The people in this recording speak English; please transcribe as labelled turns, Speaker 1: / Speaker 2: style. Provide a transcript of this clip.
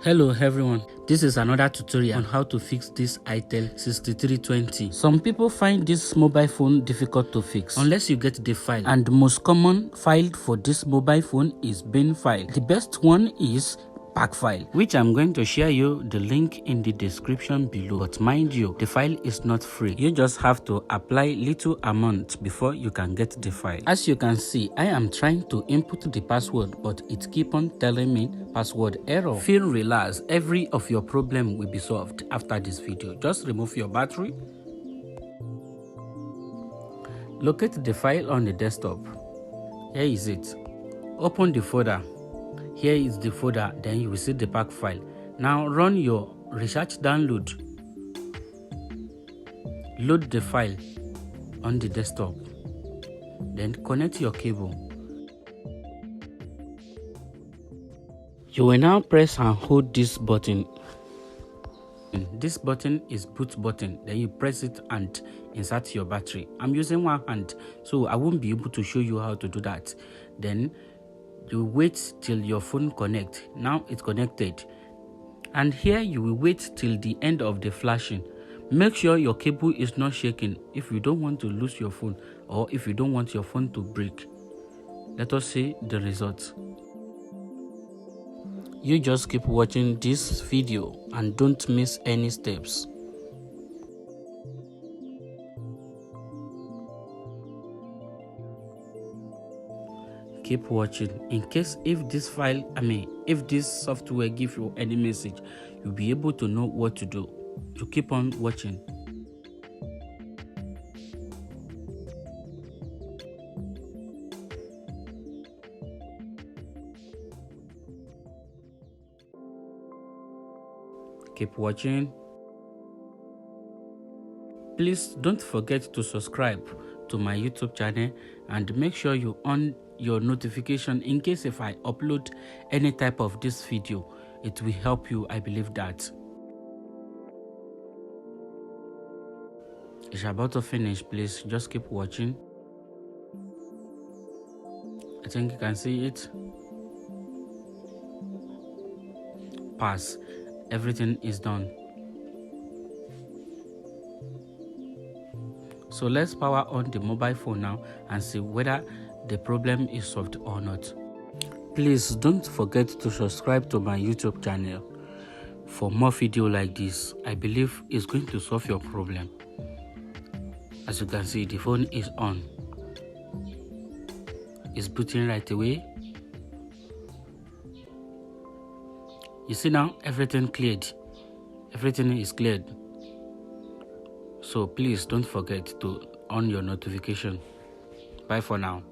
Speaker 1: Hello everyone, this is another tutorial on how to fix this Itel 6320. Some people find this mobile phone difficult to fix unless you get the file, and the most common file for this mobile phone is bin file. The best one is pack file, which I'm going to share you the link in the description below. But mind you, the file is not free. You just have to apply little amount before you can get the file. As you can see, I am trying to input the password, but it keep on telling me password error. Feel relaxed, every of your problem will be solved after this video. Just remove your battery, locate the file on the desktop. Here is it. Open the folder. Here is the folder, then you will see the pack file. Now run your research download. Load the file on the desktop. Then connect your cable. You will now press and hold this button. This button is boot button. Then you press it and insert your battery. I'm using one hand, so I won't be able to show you how to do that. Then you wait till your phone connect. Now it's connected, and here you will wait till the end of the flashing. Make sure your cable is not shaking if you don't want to lose your phone, or if you don't want your phone to break. Let us see the results. You just keep watching this video and don't miss any steps. Keep watching in case if this software gives you any message, you'll be able to know what to do. You keep on watching. Keep watching. Please don't forget to subscribe to my YouTube channel and make sure you on your notification in case if I upload any type of this video. It will help you, I believe that. It's about to finish. Please just keep watching. I think you can see it. Pass. Everything is done. So let's power on the mobile phone now and see whether the problem is solved or not. Please don't forget to subscribe to my YouTube channel for more video like this. I believe it's going to solve your problem. As you can see, the phone is on. It's booting right away. You see now, everything cleared. Everything is cleared. So please don't forget to on your notification. Bye for now.